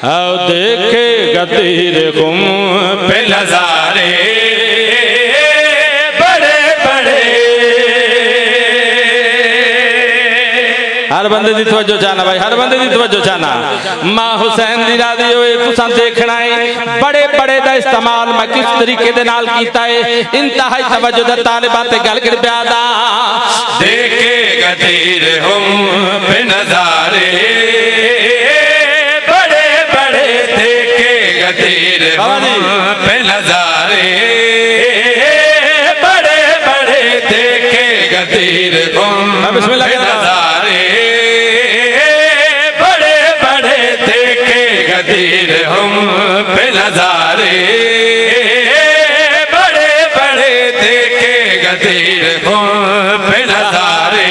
आओ देखेगा तेरे गुम पे नजारे बड़े बड़े। हर बंदे दी तवज्जो चाहना भाई, हर बंदे दी तवज्जो चाहना। मां हुसैन दी राजी होए तुसां देखना है बड़े बड़े दा इस्तेमाल मैं किस तरीके दे नाल कीता है। इंतहाई तवज्जो दा तालिबां ते गल कर पिया दा। देखेगा तेरे गुम पे नजारे बड़े बड़े, देखेगा तेरे गुम पे नजारे बड़े बड़े, देखेगा तेरे गुम पे नजारे बड़े बड़े, देखेगा तेरे गुम पे नजारे बड़े बड़े, देखेगा तेरे गुम पे नजारे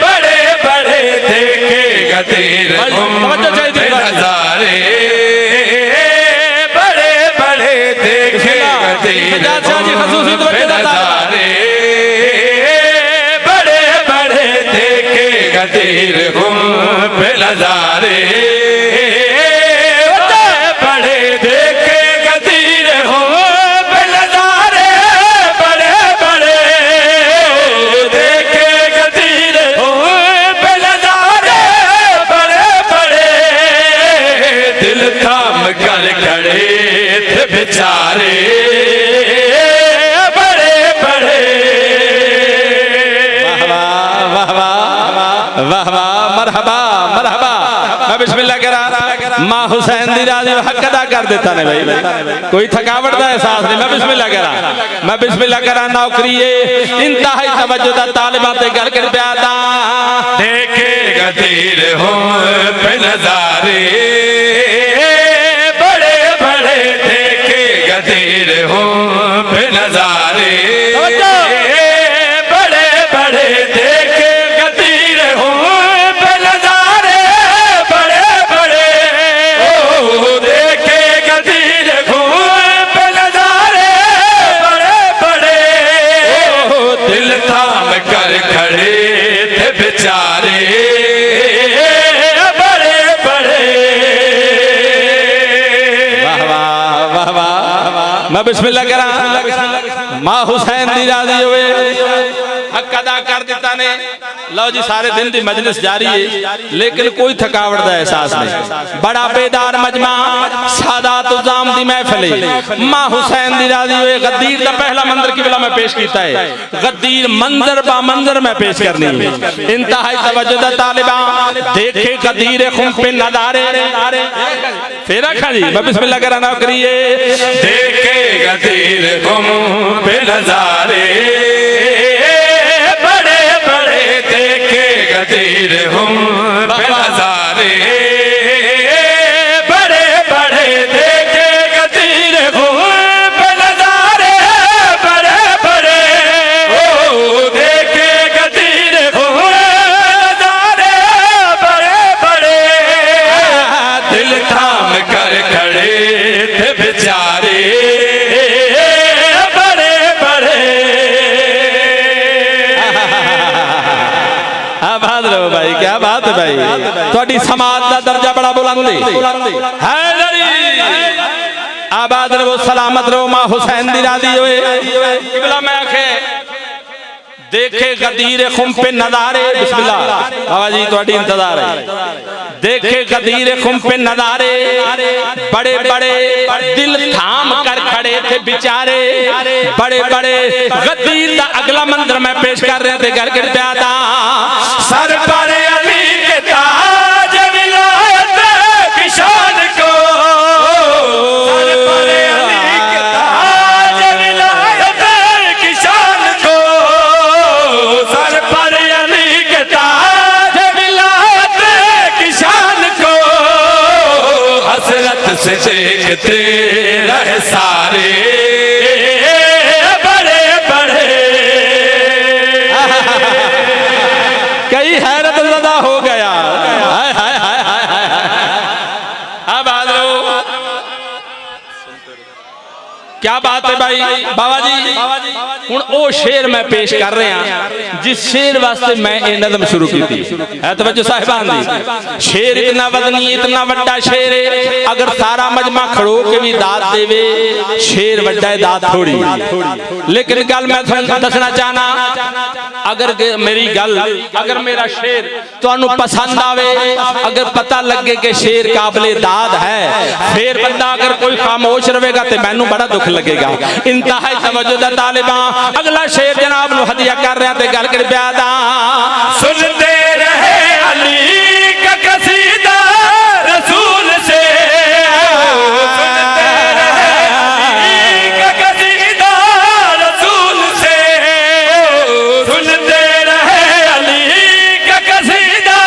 बड़े बड़े, देखेगा तेरे गुम पे नजारे बड़े बड़े, देखेगा तेरे गुम पे नजारे बड़े बड़े, देखेगा तेरे गुम पे नजारे बड़े, देखेगा तेरे गुम पे नजारे बड़े बड़े, देखेगा तेरे गुम पे नजारे बड़े बड़े। दिल थाम कर खड़े थे बेचारे बड़े बड़े। वाह वाह वाह वाह, मरहबा मरहबा। मैं बिस्मिल्लाह कह रहा, मां हुसैन दी राजी हक अदा कर देता ने भाई, कोई थकावट का एहसास नहीं। मैं बिस्मिल्लाह कह रहा, मैं बिस्मिल्लाह कह रहा। नौकरी इंतहाई तवज्जो दा तालिबां ते गल कर पिया दा। देखेगा तेरे गुम पे नजारे बड़े बड़े, देखेगा तेरे गुम पे नजारे बड़े बड़े, देखेगा तेरे गुम पे नजारे बड़े बड़े। ओ देखेगा तेरे गुम पे नजारे बड़े बड़े। ओ दिल थाम कर खड़े थे बेचारे बड़े बड़े। वाह वाह वाह वाह। मैं बिस्मिल्लाह कह रहा, मां हुसैन दी राजी होए हक अदा कर दिता ने। लो जी सारे दिन की मजलिस जारी है लेकिन कोई थकावट का एहसास नहीं। बड़ा बेदार मजमा सादात उज़ाम दी महफिल है। मां हुसैन दी राजी होए गद्दीर दा पहला मंजर किबला में पेश कीता है। गद्दीर मंजर बा मंजर में पेश करनी है। इंतहाई तवज्जो दा तालिबा देखे गद्दीर खुम पे नजारे फिर रखा जी। मैं बिस्मिल्लाह कह रहा नौकरी देखे गद्दीर खुम पे नजारे बड़े बड़े, देखेगा तेरे गुम पे नजारे बड़े बड़े, देखेगा तेरे गुम पे नजारे बड़े बड़े। ओ देखेगा तेरे गुम पे नजारे बड़े बड़े। दिल थाम कर खड़े थे बेचारे भाई। क्या बात है भाई, थोड़ी समाज का दर्जा बड़ा बुलंद है। आबाद रहो सलामत रहो। मां हुसैन दी राजी होए किबला में आखे देखे गद्दीर खुम पे नजारे। बिस्मिल्लाह बाबा जी थोड़ी इंतजार है। देखे गद्दीर खुम पे नजारे बड़े बड़े, दिल थाम कर खड़े थे बेचारे बड़े बड़े। गद्दीर दा अगला मंजर में पेश कर रहे थे घर के प्यादा। सर पर अली के ताज विलायत की शान को, सर पर अली के ताज विलायत की शान को, सर पर अली के ताज विलायत की शान को। हसरत से देखते रहे सारे बड़े बड़े। कई हैरत ज़दा हो गया। हाय हाय हाय हाय हाय। अब क्या बात है भाई बाबा जी। हुण ओ शेर मैं पेश कर रहा जिस शेर वास्ते मैं ये नज़म शुरू की थी। है तवज्जो साहिबान दी। शेर इतना वजनी इतना वड्डा शेर है, अगर सारा मजमा खड़ो के भी दाद देवे शेर वड्डा है, दाद थोड़ी। लेकिन गल मैं दसना चाहना, अगर मेरी गल अगर मेरा शेर तुहानू पसंद आवे, अगर पता लगे कि शेर काबिले दाद है, फिर बंदा अगर कोई खामोश रहेगा तो मैनू बड़ा दुख लगेगा। इंतहाई तवज्जो दा तालिबां अगला शेर जनाब नू हदिया कर रहा ते गल कर प्यादा। सुनते रहे अली का कसीदा रसूल से, सुनते रहे अली का कसीदा रसूल से, सुनते रहे अली का कसीदा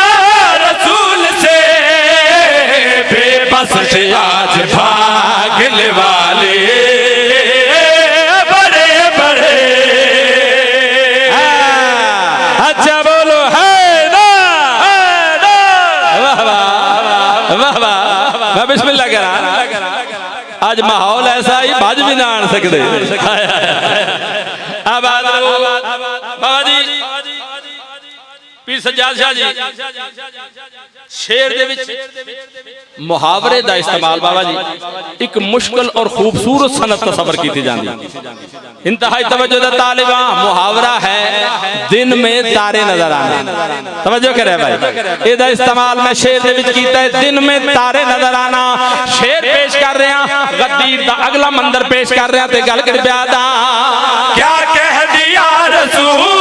रसूल से, बेबस से आज भागने वाले बिस्मिल्लाह करा। आज माहौल ऐसा ही भज भी ना आन सकते। बाबा जी पीर सज्जाद शाह जी शेर दे विच मुहावरे दा इस्तेमाल बाबा जी एक मुश्किल और खूबसूरत सनत तसव्वुर की जाती। इंतहाई तवज्जो दा तालिबां मुहावरा है दिन में तारे नजर आना। तवज्जो करे भाई, एदा इस्तेमाल मैं शेर दे विच कीता है, दिन में तारे नजर आना। शेर पेश कर रहा गद्दीर दा अगला मंदर पेश कर रहा ते गल कर प्या दा। क्या कह दिया रसूल